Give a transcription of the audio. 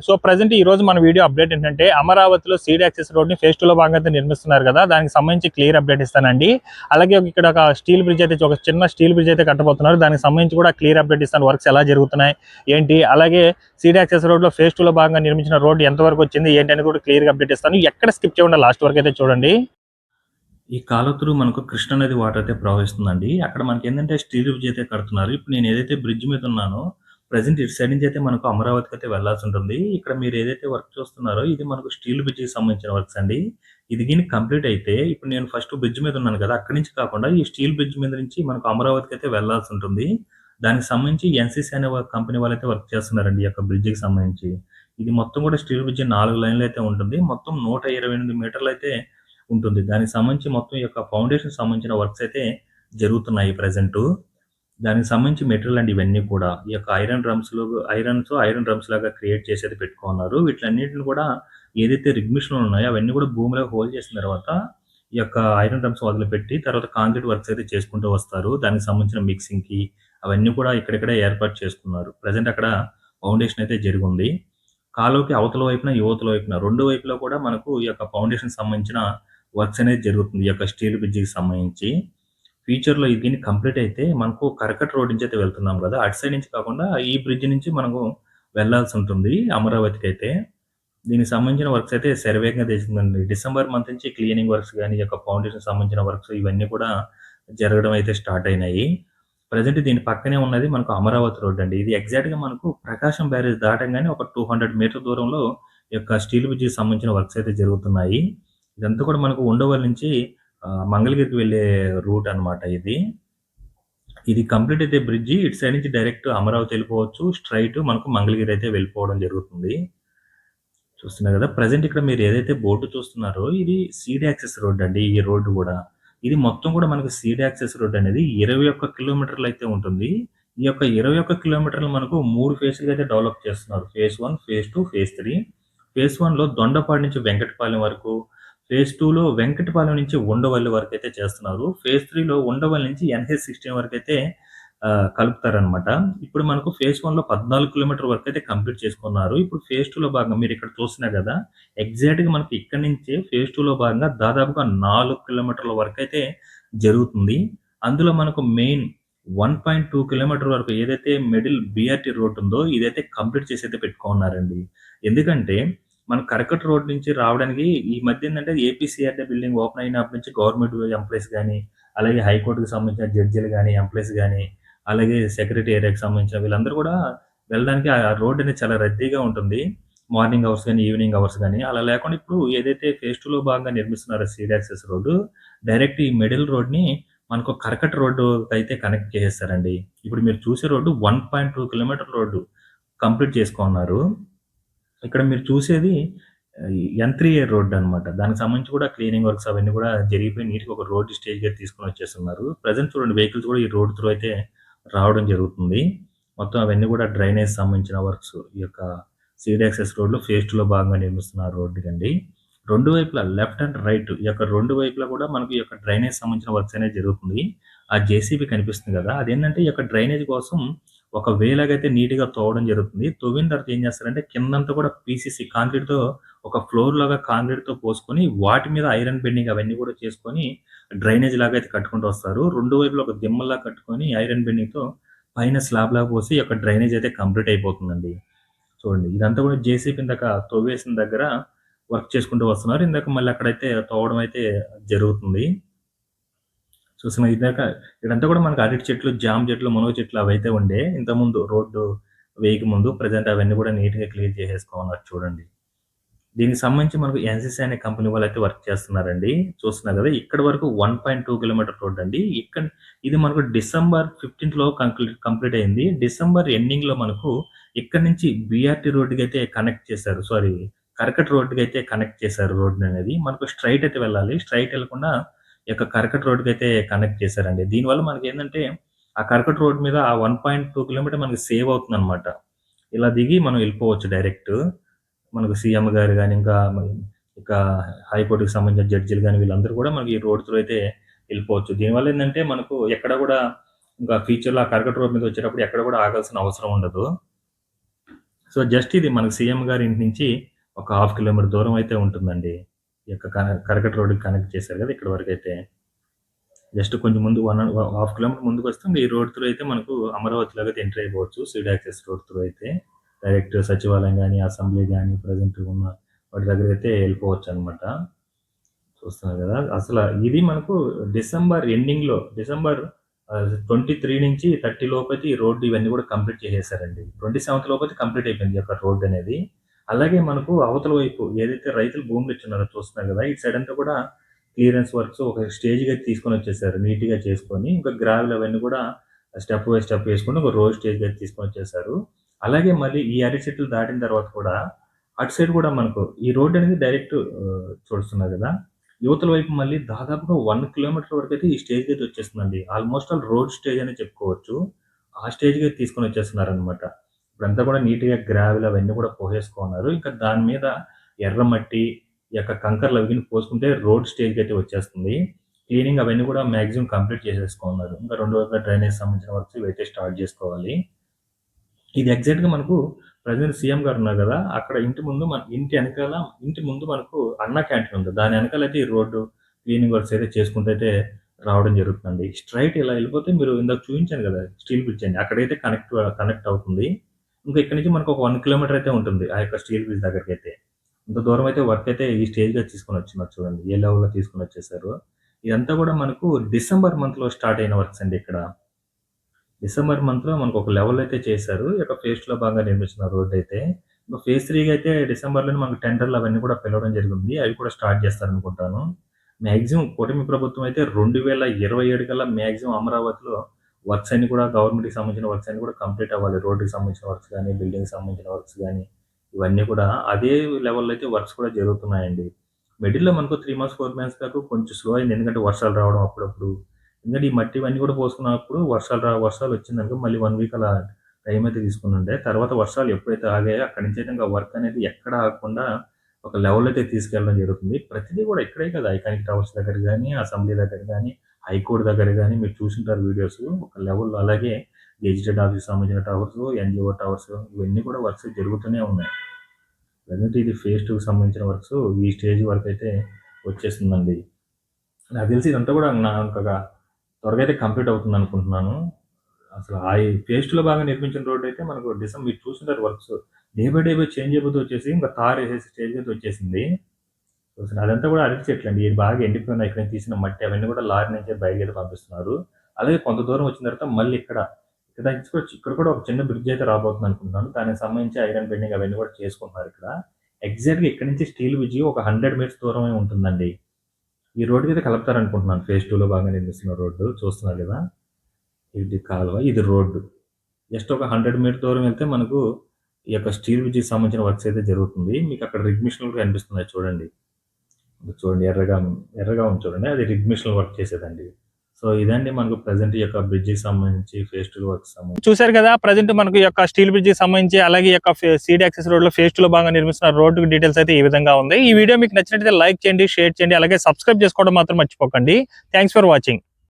So present ఈ రోజు మన వీడియో అప్డేట్ ఏంటంటే అమరావతిలో సీడ్ యాక్సెస్ రోడ్ ని ఫేజ్ 2 లో భాగంగా నిర్మిస్తున్నారు కదా, దానికి సంబంధించి క్లియర్ అప్డేట్ ఇస్తానండి. అలాగే ఇక్కడ ఒక స్టీల్ బ్రిడ్జ్ అయితే, ఒక చిన్న స్టీల్ బ్రిడ్జ్ అయితే కట్టబోతున్నారు. దానికి సంబంధించి కూడా క్లియర్ అప్డేట్ ఇస్తాను, వర్క్స్ ఎలా జరుగుతున్నాయి ఏంటి. అలాగే సీడ్ యాక్సెస్ రోడ్ లో ఫేజ్ 2 లో భాగంగా నిర్మించిన రోడ్ ఎంత వరకు వచ్చింది ఏంటి అని కూడా క్లియర్ గా అప్డేట్ ఇస్తాను. ఎక్కడ స్కిప్ చేయకుండా లాస్ట్ వరకు అయితే చూడండి. ఈ కాలువ మనకు కృష్ణా నది వాటర్ అయితే ప్రవహిస్తుందండి. అక్కడ మనకి ఏంటంటే స్టీల్ బ్రిడ్జ్ అయితే కడుతున్నారు. ఇప్పుడు నేను ఏదైతే బ్రిడ్జ్ మీద ఉన్నానో ప్రెజెంట్ ఇటు సైడ్ నుంచి అయితే మనకు అమరావతికి అయితే వెళ్లాల్సి ఉంటుంది. ఇక్కడ మీరు ఏదైతే వర్క్ చూస్తున్నారో ఇది మనకు స్టీల్ బ్రిడ్జ్‌కి సంబంధించిన వర్క్స్ అండి. ఇది గిని కంప్లీట్ అయితే ఇప్పుడు నేను ఫస్ట్ బ్రిడ్జ్ మీద ఉన్నాను కదా! అక్కడి నుంచి కాకుండా ఈ స్టీల్ బ్రిడ్జ్ మీద నుంచి మనకు అమరావతికి అయితే వెళ్లాల్సి ఉంటుంది. దానికి సంబంధించి ఎన్‌సీసీ అనే కంపెనీ వాళ్ళైతే వర్క్ చేస్తున్నారండి ఈ యొక్క బ్రిడ్జ్‌కి సంబంధించి. ఇది మొత్తం కూడా స్టీల్ బ్రిడ్జ్ 4 లైన్‌లు అయితే ఉంటుంది. మొత్తం 128 మీటర్లు అయితే ఉంటుంది. దానికి సంబంధించి మొత్తం ఈ యొక్క ఫౌండేషన్ సంబంధించిన వర్క్స్ అయితే జరుగుతున్నాయి ప్రెజెంటు. దానికి సంబంధించి మెటీరియల్ అండి ఇవన్నీ కూడా. ఈ యొక్క ఐరన్ డ్రమ్స్ లాగా క్రియేట్ చేసేది పెట్టుకున్నారు. వీటిలన్నిటిని కూడా ఏదైతే రిగ్ మిషన్‌లు ఉన్నాయో అవన్నీ కూడా భూమిలో హోల్ చేసిన తర్వాత ఈ యొక్క ఐరన్ డ్రమ్స్ వదిలిపెట్టి తర్వాత కాంక్రీట్ వర్క్స్ అయితే చేసుకుంటూ వస్తారు. దానికి సంబంధించిన మిక్సింగ్‌కి అవన్నీ కూడా ఇక్కడిక్కడే ఏర్పాటు చేసుకున్నారు. ప్రెజెంట్ అక్కడ ఫౌండేషన్ అయితే జరిగుంది. కాలువకి అవతల వైపున, యువతల వైపున 2 వైపులా కూడా మనకు ఈ యొక్క ఫౌండేషన్ సంబంధించిన వర్క్స్ అనేది జరుగుతుంది. ఈ యొక్క స్టీల్ బ్రిడ్జికి సంబంధించి. ఫ్యూచర్‌లో ఇది గిని కంప్లీట్ అయితే మనకు కరకట్ట రోడ్ నుంచి అయితే వెళ్తున్నాం కదా! అటు సైడ్ నుంచి కాకుండా ఈ బ్రిడ్జ్ నుంచి మనము వెళ్ళాల్సి ఉంటుంది అమరావతికైతే. దీనికి సంబంధించిన వర్క్స్ అయితే శరవేగంగా జరుగుతుందండి. డిసెంబర్ మంత్ నుంచి క్లీనింగ్ వర్క్స్ గాని, ఈ యొక్క ఫౌండేషన్ సంబంధించిన వర్క్స్ ఇవన్నీ కూడా జరగడం అయితే స్టార్ట్ అయినాయి. ప్రెజెంట్ దీని పక్కనే ఉన్నది మనకు అమరావతి రోడ్ అండి. ఇది ఎగ్జాక్ట్‌గా మనకు ప్రకాశం బ్యారేజ్ దాటంగానే ఒక 200 మీటర్ల దూరంలో ఈ యొక్క స్టీల్ బ్రిడ్జికి సంబంధించిన వర్క్స్ అయితే జరుగుతున్నాయి. ఇదంతా కూడా మనకు ఉండవల్లి నుంచి మంగళగిరికి వెళ్ళే రూట్ అన్నమాట ఇది. ఇది కంప్లీట్ అయితే బ్రిడ్జి ఇటు సైడ్ నుంచి డైరెక్ట్ అమరావతి వెళ్ళిపోవచ్చు. స్ట్రెయిట్ మనకు మంగళగిరి అయితే వెళ్ళిపోవడం జరుగుతుంది. చూస్తున్నారు కదా! ప్రెజెంట్ ఇక్కడ మీరు ఏదైతే బోర్డ్ చూస్తున్నారో ఇది సీడ్ యాక్సెస్ రోడ్ అండి. ఈ రోడ్డు కూడా. ఇది మొత్తం కూడా మనకు సీడ్ యాక్సెస్ రోడ్ అనేది 21 కిలోమీటర్లు అయితే ఉంటుంది. ఈ యొక్క 21 కిలోమీటర్లు మనకు 3 ఫేజ్‌లుగా అయితే డెవలప్ చేస్తున్నారు. Phase 1, phase 2, phase 3. ఫేజ్ 1లో దొండపాడు నుంచి వెంకటపాలెం వరకు, ఫేజ్ 2లో వెంకటపాలెం నుంచి ఉండవల్లి వరకైతే చేస్తున్నారు. ఫేజ్ 3లో ఉండవల్లి నుంచి NH16 వరకైతే కలుపుతారనమాట. ఇప్పుడు మనకు ఫేజ్ 1లో 14 కిలోమీటర్ల వరకైతే కంప్లీట్ చేసుకున్నారు. ఇప్పుడు ఫేజ్ 2లో భాగంగా మీరిక్కడ చూస్తున్నారు గదా! ఎగ్జాక్ట్‌గా మనకి ఇక్కడి నుంచే ఫేజ్ 2లో భాగంగా దాదాపుగా 4 కిలోమీటర్ల వరకైతే జరుగుతుంది. అందులో మనకు మెయిన్ 1.2 కిలోమీటర్ వరకు ఏదైతే మిడిల్ BRT రోడ్ ఉందో ఇదైతే కంప్లీట్ చేసైతే పెట్టుకోనున్నారండి. ఎందుకంటే మన కరకట్ట రోడ్ నుంచి రావడానికి ఈ మధ్య ఏందంటే ఏపీసీఆర్‌డీ బిల్డింగ్ ఓపెన్ అయినప్పటి నుంచి గవర్నమెంట్ ఎంప్లాయీస్ గాని, అలాగే హైకోర్ట్‌కి సంబంధించిన జడ్జిలు గాని, ఎంప్లాయీస్ గాని, అలాగే సెక్రటరీ ఏరియాకి సంబంధించిన వీళ్ళందరూ కూడా వెళ్ళడానికి ఆ రోడ్ అనేది చాలా రద్దీగా ఉంటుంది. మార్నింగ్ అవర్స్ గాని, ఈవినింగ్ అవర్స్ గాని. అలా లేకుండా ఇప్పుడు ఏదైతే ఫేజ్ 2లో భాగంగా నిర్మిస్తున్నారో సీడ్ యాక్సెస్ రోడ్డు, డైరెక్ట్ ఈ మిడిల్ రోడ్‌ని మనకు కరకట్ట రోడ్డుకైతే కనెక్ట్ చేసేస్తారండి. ఇప్పుడు మీరు చూసే రోడ్డు 1.2 కిలోమీటర్ రోడ్డు కంప్లీట్ చేసుకోనున్నారు. ఇక్కడ మీరు చూసేది N3A రోడ్ అన్నమాట. దానికి సంబంధించి కూడా క్లీనింగ్ వర్క్స్ అవన్నీ కూడా జరిగిపోయి నీట్‌గా ఒక రోడ్ స్టేజ్‌గా తీసుకొని వచ్చేస్తున్నారు. ప్రెజెంట్ చూడండి వెహికల్స్ కూడా ఈ రోడ్ త్రూ అయితే రావడం జరుగుతుంది. మొత్తం అవన్నీ కూడా డ్రైనేజ్ సంబంధించిన వర్క్స్ ఈ యొక్క సీడ్ యాక్సెస్ రోడ్‌లో ఫేజ్ 2లో భాగంగా నిర్మిస్తున్న రోడ్డుకండి. 2 వైపులా లెఫ్ట్ అండ్ రైట్ ఈ యొక్క 2 వైపులా కూడా మనకు ఈ యొక్క డ్రైనేజ్ సంబంధించిన వర్క్స్ అనేది జరుగుతుంది. ఆ జేసీబీ కనిపిస్తుంది కదా! అదేంటంటే ఈ యొక్క డ్రైనేజ్ కోసం ఒక వే లాగైతే నీట్‌గా తవ్వడం జరుగుతుంది. తవ్విన తర్వాత ఏం చేస్తారంటే కిందంతా కూడా పీసీసీ కాంక్రీట్‌తో ఒక ఫ్లోర్ లాగా కాంక్రీట్‌తో పోసుకొని వాటి మీద ఐరన్ బెండింగ్ అవన్నీ కూడా చేసుకొని డ్రైనేజ్ లాగా అయితే కట్టుకుంటూ వస్తారు. 2 వైపులా ఒక దిమ్మలా కట్టుకొని ఐరన్ బెండింగ్‌తో పైన స్లాబ్‌లాగా పోసి ఈ యొక్క డ్రైనేజ్ అయితే కంప్లీట్ అయిపోతుందండి. చూడండి ఇదంతా కూడా జేసీబీ ఇందాక తవ్వేసిన దగ్గర వర్క్ చేసుకుంటూ వస్తున్నారు. ఇందాక మళ్ళీ అక్కడైతే తవ్వడం అయితే జరుగుతుంది. చూస్తున్నా ఇదాక ఇదంతా కూడా మనకు అరటి చెట్లు, జామ చెట్లు, మునగ చెట్లు అవైతే ఉండే ఇంతకుముందు రోడ్డు వేయక ముందు. ప్రెజెంట్ అవన్నీ కూడా నీట్‌గా క్లియర్ చేసేసుకున్నారు చూడండి. దీనికి సంబంధించి మనకు ఎన్‌సీసీ అనే కంపెనీ వాళ్ళైతే వర్క్ చేస్తున్నారండి. చూస్తున్నారు కదా! ఇక్కడి వరకు 1.2 కిలోమీటర్ రోడ్ అండి. ఇది మనకు డిసెంబర్ 15థ్‌లో కంప్లీట్ అయింది. డిసెంబర్ ఎండింగ్‌లో మనకు ఇక్కడి నుంచి బీఆర్టీ రోడ్డుకైతే కనెక్ట్ చేశారు. సారీ కరకట్ట రోడ్డుకైతే కనెక్ట్ చేశారు రోడ్‌ననేది. మనకు స్ట్రెయిట్ అయితే వెళ్ళాలి. స్ట్రెయిట్ ఎళ్ళకుండా ఈ యొక్క కరకట్ట రోడ్డుకైతే కనెక్ట్ చేశారండి. దీనివల్ల మనకేందంటే ఆ కరకట్ట రోడ్ మీద ఆ 1.2 కిలోమీటర్ మనకి సేవ్ అవుతుందనమాట. ఇలా దిగి మనం ఎళ్ళిపోవచ్చు డైరెక్ట్. మనకు సీఎం గారు గాని, ఇంకా హైకోర్ట్‌కి సంబంధించిన జడ్జిలు గాని వీళ్ళందరూ కూడా మనకి ఈ రోడ్ త్రూ అయితే ఎళ్ళిపోవచ్చు. దీనివల్ల ఏందంటే మనకు ఎక్కడ కూడా ఇంకా ఫ్యూచర్‌లో ఆ కరకట్ట రోడ్ మీద వచ్చేటప్పుడు ఎక్కడ కూడా ఆగాల్సిన అవసరం ఉండదు. సో జస్ట్ ఇది మనకు సీఎం గారి ఇంటి నుంచి ఒక 1/2 కిలోమీటర్ దూరం అయితే ఉంటుందండి. ఈ యొక్క కరకట్ట రోడ్డుకి కనెక్ట్ చేశారు కదా! ఇక్కడి వరకైతే. జస్ట్ కొంచెం ముందు 1 కిలోమీటర్ ముందుకొస్తే ఈ రోడ్ త్రూ అయితే మనకు అమరావతిలోకి అయితే ఎంటర్ అయిపోవచ్చు. సీడ్ యాక్సెస్ రోడ్ త్రూ అయితే. డైరెక్ట్ సచివాలయం గాని, అసెంబ్లీ గాని, ప్రెజెంట్ ఉన్న వాటి దగ్గరకైతే వెళ్ళిపోవచ్చనమాట. చూస్తున్నారు కదా! అసల ఇది మనకు డిసెంబర్ ఎండింగ్‌లో డిసెంబర్ 23 నుంచి 30 లోపైతే ఈ రోడ్డు ఇవన్నీ కూడా కంప్లీట్ చేసేసారండి. 27th లోపైతే కంప్లీట్ అయిపోయింది ఈ యొక్క రోడ్ అనేది. అలాగే మనకు అవతల వైపు ఏదైతే రైతులు భూములు ఇచ్చున్నారో చూస్తున్నారు కదా! ఇటు సైడ్ అంతా కూడా క్లియరెన్స్ వర్క్స్ ఒక స్టేజ్‌గా తీసుకొనొచ్చేసారు. నీట్‌గా చేసుకొని, ఇంకా గ్రావెల్ అవన్నీ కూడా స్టెప్ బై స్టెప్ వేసుకొని ఒక రోడ్ స్టేజ్‌గా తీసుకొనొచ్చేసారు. అలాగే మళ్ళీ ఈ అరటి చెట్లు దాటిన తర్వాత కూడా అటు సైడ్ కూడా మనకు ఈ రోడ్ అనేది డైరెక్ట్ చూస్తున్నారు కదా! యువతల వైపు మళ్ళీ దాదాపుగా 1 కిలోమీటర్ వరకైతే ఈ స్టేజ్‌కి అయితే వచ్చేస్తుందండి. ఆల్‌మోస్ట్ ఆల్ రోడ్ స్టేజ్ అనే చెప్పుకోవచ్చు. ఆ స్టేజ్‌కి అయితే తీసుకొనొచ్చేస్తున్నారనమాట. ఇప్పుడంతా కూడా నీట్‌గా గ్రావెల్ అవన్నీ కూడా పోసేసుకున్నారు. ఇంకా దాని మీద ఎర్రమట్టి, ఈ యొక్క కంకర్లు అవి పోసుకుంటే రోడ్ స్టేజ్‌కి అయితే వచ్చేస్తుంది. క్లీనింగ్ అవన్నీ కూడా మాక్సిమం కంప్లీట్ చేసేసుకున్నారు. ఇంకా 2 వైపులా డ్రైనేజ్ సంబంధించిన వర్క్స్ ఇవైతే స్టార్ట్ చేసుకోవాలి. ఇది ఎగ్జాక్ట్‌గా మనకు ప్రెజెంట్ సీఎం గారు ఉన్నారు కదా! అక్కడ ఇంటి ముందు మనకు అన్న క్యాంటీన్ ఉంది. దాని వెనకాలైతే ఈ రోడ్డు క్లీనింగ్ వర్క్స్ అయితే చేసుకుంటూ అయితే రావడం జరుగుతుందండి. స్ట్రెయిట్ ఇలా వెళ్ళిపోతే మీరు ఇందాక చూపించాను కదా! స్టీల్ బ్రిడ్జ్ అని అక్కడైతే కనెక్ట్ అవుతుంది. ఇంకా ఇక్కడి నుంచి మనకు ఒక 1 కిలోమీటర్ అయితే ఉంటుంది. ఆ యొక్క స్టీల్ బ్రిడ్జ్ దగ్గరికైతే. ఇంత దూరం అయితే వర్క్ అయితే ఈ స్టేజ్‌గా తీసుకొనొచ్చున్నారు చూడండి. ఏ లెవెల్‌లో తీసుకొనొచ్చేసారో. ఇదంతా కూడా మనకు డిసెంబర్ మంత్‌లో స్టార్ట్ అయిన వర్క్స్ అండి ఇక్కడ. డిసెంబర్ మంత్‌లో మనకు ఒక లెవెల్ అయితే చేశారు. ఈ యొక్క ఫేజ్ 2లో భాగంగా నిర్మించిన రోడ్డయితే. ఇంక ఫేజ్ 3 అయితే డిసెంబర్‌లోనే మనకు టెండర్‌లు అవన్నీ కూడా పిలవడం జరిగింది. అవి కూడా స్టార్ట్ చేస్తారనుకుంటాను. మాక్సిమం కూటమి ప్రభుత్వం అయితే 2027 కల్లా మాక్సిమం అమరావతిలో వర్క్స్ అన్నీ కూడా గవర్నమెంట్‌కి సంబంధించిన వర్క్స్ అన్నీ కూడా కంప్లీట్ అవ్వాలి. రోడ్డుకి సంబంధించిన వర్క్స్ గాని, బిల్డింగ్‌కి సంబంధించిన వర్క్స్ గాని, ఇవన్నీ కూడా అదే లెవెల్‌లో అయితే వర్క్స్ కూడా జరుగుతున్నాయండి. మిడిల్‌లో మనకు 3 మంత్స్, 4 మంత్స్ దాకా కొంచెం స్లో అయింది. ఎందుకంటే వర్షాలు రావడం అప్పుడప్పుడు. ఎందుకంటే ఈ మట్టి ఇవన్నీ కూడా పోసుకున్నప్పుడు వర్షాలొచ్చిందనుకో మళ్ళీ 1 వీక్ అలా టైం అయితే తీసుకునుండే. తర్వాత వర్షాలు ఎప్పుడైతే ఆగాయో అక్కడి నుంచి అయితే ఇంకా వర్క్ అనేది ఎక్కడ ఆగకుండా ఒక లెవెల్ అయితే తీసుకెళ్ళడం జరుగుతుంది. ప్రతిదీ కూడా ఇక్కడే కదా! ఐకానిక్ టవర్స్ దగ్గర గాని, అసెంబ్లీ దగ్గర గాని, హైకోర్ట్ దగ్గర గాని మీరు చూసుంటారు వీడియోస్. ఒక లెవెల్‌లో అలాగే గెజిటెడ్ ఆఫీస్‌కి సంబంధించిన టవర్స్, ఎన్‌జీఓ టవర్స్ ఇవన్నీ కూడా వర్క్స్ జరుగుతూనే ఉన్నాయి. ప్రజెంట్ ఇది ఫేజ్ 2కి సంబంధించిన వర్క్స్ ఈ స్టేజ్ వరకైతే వచ్చేసిందండి. నాకు తెలిసి ఇదంతా కూడా త్వరగా అయితే కంప్లీట్ అవుతుందనుకుంటున్నాను. అసలు ఈ ఫేజ్ 2లో భాగంగా నిర్మించిన రోడ్డయితే మనకు మీరు చూసుంటారు వర్క్స్. డే బై చేంజ్ అయిపోతూ వచ్చేసి ఇంకా తారేసేసి స్టేజ్‌కి అయితే వచ్చేసింది. అసలు అదంతా కూడా అరటి చెట్లండి. ఇది బాగా ఎండిపోయిన ఇక్కడ నుంచి తీసిన మట్టి అవన్నీ కూడా లారీ నుంచే బయలుదేరి పంపిస్తున్నారు. అలాగే కొంత దూరం వచ్చిన తర్వాత మళ్ళీ ఇక్కడ కూడా ఒక చిన్న బ్రిడ్జ్ అయితే రాబోతుంది అనుకుంటున్నాను. దానికి సంబంధించి ఐరన్ బెండింగ్ అవన్నీ కూడా చేసుకుంటున్నారు ఇక్కడ. ఎగ్జాక్ట్‌గా ఇక్కడ నుంచి స్టీల్ బ్రిడ్జ్ ఒక 100 మీటర్స్ దూరమే ఉంటుందండి. ఈ రోడ్డుకి అయితే కలుపుతారనుకుంటున్నాను. ఫేజ్ 2లో భాగంగా నిర్మిస్తున్న రోడ్డు చూస్తున్నారు కదా! ఇది కాలువ, ఇది రోడ్డు. జస్ట్ ఒక 100 మీటర్ దూరం వెళ్తే మనకు ఈ యొక్క స్టీల్ బ్రిడ్జ్‌కి సంబంధించిన వర్క్స్ అయితే జరుగుతుంది. మీకు అక్కడ రిగ్ మిషన్లు కూడా కనిపిస్తున్నాయి చూడండి. చూడండి ఎర్రగా ఉంది చూడండి. అది రిగ్ మిషన్ వర్క్ చేసేదండి. సో ఇదండి మనకు ప్రెజెంట్ ఈ యొక్క బ్రిడ్జికి సంబంధించి ఫేజ్ 2 వర్క్ సంబంధించి చూశారు కదా! ప్రెజెంట్ మనకు ఈ యొక్క స్టీల్ బ్రిడ్జికి సంబంధించి అలాగే ఈ యొక్క సీడ్ యాక్సెస్ రోడ్ లో ఫేజ్ 2లో భాగంగా నిర్మిస్తున్న రోడ్డు డీటెయిల్స్ అయితే ఈ విధంగా ఉంది. ఈ వీడియో మీకు నచ్చినట్లయితే లైక్ చేయండి, షేర్ చేయండి, అలాగే సబ్స్క్రైబ్ చేసుకోవడం మాత్రం మర్చిపోకండి. Thanks for watching.